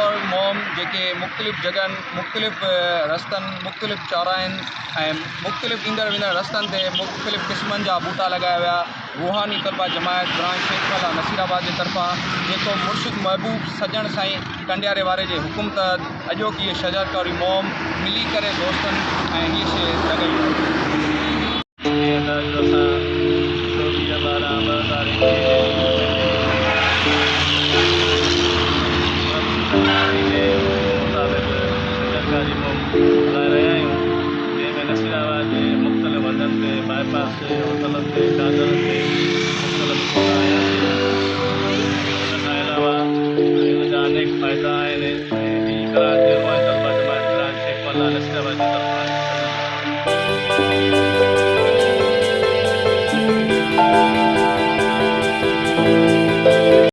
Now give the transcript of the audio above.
और मोम जेके मुख़्तलिफ़ जगहनि मुख़्तलिफ़ रस्तनि मुख़्तलिफ़ चौराहनि ऐं मुख़्तलिफ़ ईंदड़ वेंदड़ रस्तनि ते मुख़्तलिफ़ क़िस्मनि जा बूटा लॻाया विया। रूहानी तलबा जमायत ब्रांच शेखवाला नसीराबाद जे तरफ़ां जेको मुर्शिद महबूब सजण साईं कंडियारे वारे जे हुकुम तहत अॼोकी इहे शजरकौरी मोम मिली करे दोस्तनि ऐं हीअ शइ लॻाई नसीराबाद जे मुख़्तलिफ़ हंधनि ते बाईपास ते होटलनि ते दादर